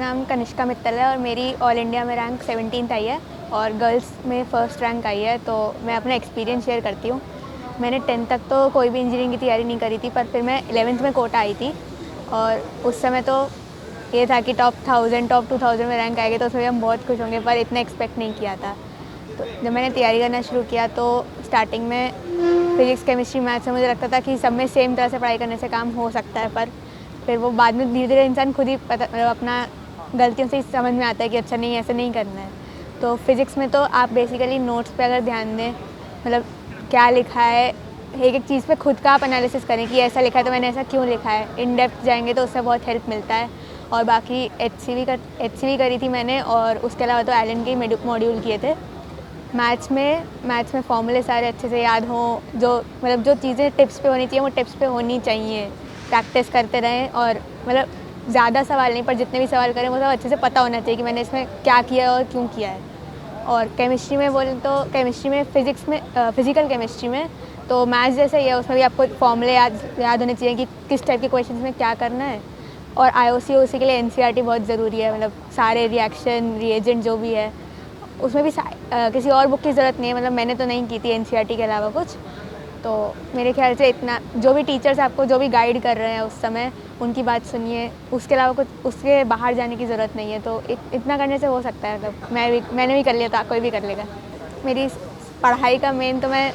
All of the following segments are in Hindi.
नाम कनिष्का मित्तल है और मेरी ऑल इंडिया में रैंक 17th आई है और गर्ल्स में फ़र्स्ट रैंक आई है। तो मैं अपना एक्सपीरियंस शेयर करती हूँ। मैंने 10th तक तो कोई भी इंजीनियरिंग की तैयारी नहीं करी थी, पर फिर मैं 11th में कोटा आई थी और उस समय तो ये था कि टॉप 1000 टॉप 2000 में रैंक आएगा तो उसमें हम बहुत खुश होंगे, पर इतना एक्सपेक्ट नहीं किया था। तो जब मैंने तैयारी करना शुरू किया तो स्टार्टिंग में फिजिक्स केमिस्ट्री मैथ्स में मुझे लगता था कि सब में सेम तरह से पढ़ाई करने से काम हो सकता है, पर फिर वो बाद में धीरे धीरे इंसान खुद ही अपना गलतियों से समझ में आता है कि अच्छा नहीं, ऐसे नहीं करना है। तो फिज़िक्स में तो आप बेसिकली नोट्स पे अगर ध्यान दें, मतलब क्या लिखा है एक एक चीज़ पे खुद का आप एनालिसिस करें कि ऐसा लिखा है तो मैंने ऐसा क्यों लिखा है, इन डेप्थ जाएंगे तो उससे बहुत हेल्प मिलता है। और बाकी एचसीवी करी थी मैंने और उसके अलावा तो एलन के मॉड्यूल किए थे। मैथ्स में फॉर्मूले सारे अच्छे से याद हों, जो मतलब जो चीज़ें टिप्स पे होनी चाहिए वो टिप्स पे होनी चाहिए। प्रैक्टिस करते रहें और मतलब ज़्यादा सवाल नहीं, पर जितने भी सवाल करें वो सब अच्छे से पता होना चाहिए कि मैंने इसमें क्या किया है और क्यों किया है। और केमिस्ट्री में बोलें तो केमिस्ट्री में फिज़िकल केमिस्ट्री में तो मैथ्स जैसे ही है, उसमें भी आपको फॉर्मूले याद होने चाहिए कि किस टाइप के क्वेश्चन में क्या करना है। और आईओसी के लिए एनसीईआरटी बहुत ज़रूरी है, मतलब सारे रिएक्शन रिएजेंट जो भी है उसमें भी किसी और बुक की ज़रूरत नहीं है। मतलब मैंने तो नहीं की थी एनसीईआरटी के अलावा कुछ, तो मेरे ख्याल से इतना जो भी टीचर्स आपको जो भी गाइड कर रहे हैं उस समय उनकी बात सुनिए, उसके अलावा कुछ उसके बाहर जाने की ज़रूरत नहीं है। तो इतना करने से हो सकता है, मतलब मैंने भी कर लिया था, कोई भी कर लेगा। मेरी पढ़ाई का मेन तो मैं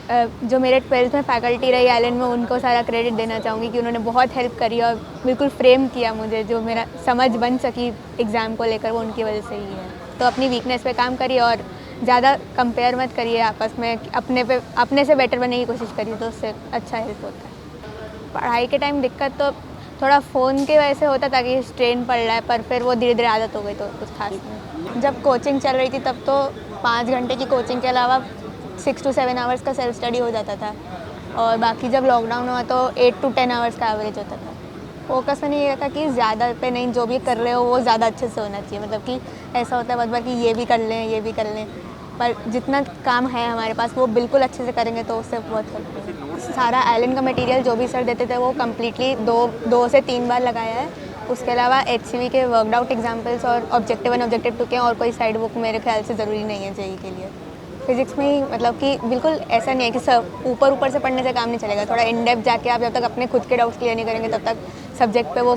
जो मेरे 12th में फैकल्टी रही एलन में उनको सारा क्रेडिट देना चाहूँगी कि उन्होंने बहुत हेल्प करी और बिल्कुल फ्रेम किया मुझे, जो मेरा समझ बन सकी एग्ज़ाम को लेकर वो उनकी वजह से ही है। तो अपनी वीकनेस पे काम करिए और ज़्यादा कंपेयर मत करिए आपस में, अपने से बेटर बनने की कोशिश करिए तो उससे अच्छा हेल्प होता है। पढ़ाई के टाइम दिक्कत तो थोड़ा फ़ोन की वजह से होता था कि स्ट्रेन पड़ रहा है, पर फिर वो धीरे धीरे आदत हो गई तो कुछ खास नहीं। जब कोचिंग चल रही थी तब तो 5 घंटे की कोचिंग के अलावा 6 to 7 आवर्स का सेल्फ स्टडी हो जाता था और बाकी जब लॉकडाउन हुआ तो 8 to 10 आवर्स का एवरेज होता था। फोकस में नहीं ये था कि ज़्यादा पे नहीं, जो भी कर रहे हो वो ज़्यादा अच्छे से होना चाहिए। मतलब कि ऐसा होता है बहुत बार कि ये भी कर लें ये भी कर लें, पर जितना काम है हमारे पास वो बिल्कुल अच्छे से करेंगे तो उससे बहुत हेल्प होगी। सारा एलन का मटेरियल जो भी सर देते थे वो कम्प्लीटली 2 से 3 बार लगाया है। उसके अलावा एचसीवी के वर्कड आउट एग्जाम्पल्स और ऑब्जेक्टिव 1 ऑब्जेक्टिव 2 के और कोई साइड बुक मेरे ख्याल से ज़रूरी नहीं है जेईई के लिए। फिज़िक्स में ही मतलब कि बिल्कुल ऐसा नहीं है कि सब ऊपर से पढ़ने से काम नहीं चलेगा। थोड़ा इन डेप्थ जाके आप जब तक अपने खुद के डाउट्स क्लियर नहीं करेंगे तब तक सब्जेक्ट पे वो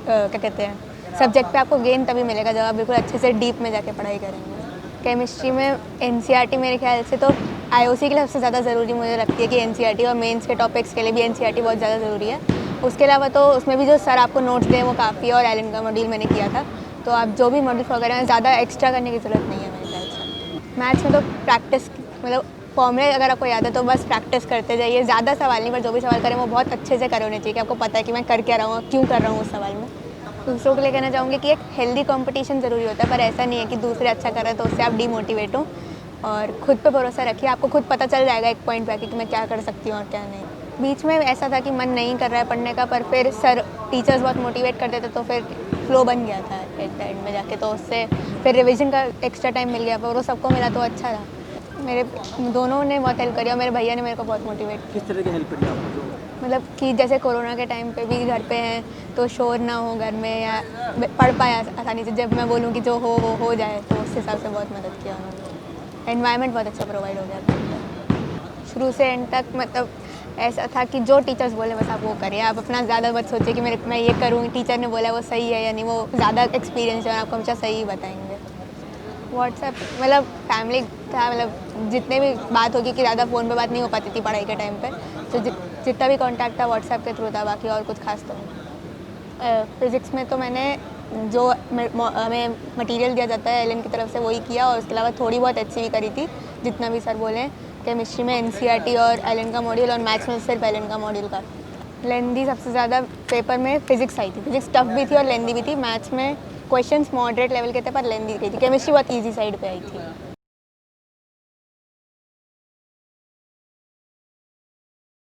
क्या कहते हैं सब्जेक्ट पे आपको गेन तभी मिलेगा जब आप बिल्कुल अच्छे से डीप में जाके पढ़ाई करेंगे। केमिस्ट्री में एनसीईआरटी मेरे ख्याल से तो आईओसी के लिए सबसे ज़्यादा ज़रूरी मुझे लगती है कि एनसीईआरटी, और मेंस के टॉपिक्स के लिए भी एनसीईआरटी बहुत ज़्यादा ज़रूरी है। उसके अलावा तो उसमें भी जो सर आपको नोट्स दें वो काफ़ी है और एलन का मॉड्यूल मैंने किया था, तो आप जो भी मॉड्यूल वगैरह हैं ज़्यादा एक्स्ट्रा करने की ज़रूरत नहीं है मेरे ख्याल से। मैथ्स में तो प्रैक्टिस, मतलब फॉर्मूले अगर आपको याद है तो बस प्रैक्टिस करते जाइए, ज़्यादा सवाल नहीं, पर जो भी सवाल करें वो बहुत अच्छे से करे होने चाहिए कि आपको पता है कि मैं कर क्या रहा हूँ, क्यों कर रहा हूँ उस सवाल में। दूसरों के लिए कहना चाहूँगी कि एक हेल्दी कंपटीशन ज़रूरी होता है, पर ऐसा नहीं है कि दूसरे अच्छा कर रहे हैं तो उससे आप डीमोटिवेट हो। और खुद पे भरोसा रखिए, आपको खुद पता चल जाएगा एक पॉइंट पे आके कि मैं क्या कर सकती हूँ और क्या नहीं। बीच में ऐसा था कि मन नहीं कर रहा है पढ़ने का, पर फिर टीचर्स बहुत मोटिवेट करते थे तो फिर फ्लो बन गया था एट द एंड में जाके, तो उससे फिर रिविजन का एक्स्ट्रा टाइम मिल गया, पर वो सबको मिला तो अच्छा रहा। मेरे दोनों ने बहुत हेल्प करी और मेरे भैया ने मेरे को बहुत मोटिवेट किया। किस तरह की हेल्प करी आपको? मतलब कि जैसे कोरोना के टाइम पे भी घर पे हैं तो शोर ना हो घर में, या पढ़ पाए आसानी से, जब मैं बोलूँ कि जो हो वो हो जाए, तो उस हिसाब से बहुत मदद किया उन्होंने। एनवायरनमेंट बहुत अच्छा प्रोवाइड हो गया शुरू से एंड तक। मतलब ऐसा था कि जो टीचर्स बोले बस आप वो करिए, आप अपना ज़्यादा मत सोचिए कि मैं ये करूँ, टीचर ने बोला वो सही है या नहीं, वो ज़्यादा एक्सपीरियंस है और आपको हमेशा सही बताएंगे। व्हाट्सएप मतलब फैमिली था, मतलब जितने भी बात होगी कि ज़्यादा फ़ोन पे बात नहीं हो पाती थी पढ़ाई के टाइम पे, तो जितना भी कांटेक्ट था व्हाट्सएप के थ्रू था, बाकी और कुछ खास तो नहीं। फिज़िक्स में तो मैंने जो हमें मटेरियल दिया जाता है एलन की तरफ से वही किया, और उसके अलावा थोड़ी बहुत एचसीवी करी थी जितना भी सर बोले। केमिस्ट्री में एनसीईआरटी और एलन का मॉड्यूल, और मैथ्स में सिर्फ एलन का मॉड्यूल का। लेंदी सबसे ज़्यादा पेपर में फिज़िक्स आई थी, फिज़िक्स टफ भी थी और लेंदी भी थी। मैथ्स में क्वेश्चंस मॉडरेट लेवल के थे पर लेंदी गई थी। केमिस्ट्री बहुत इजी साइड पे आई थी।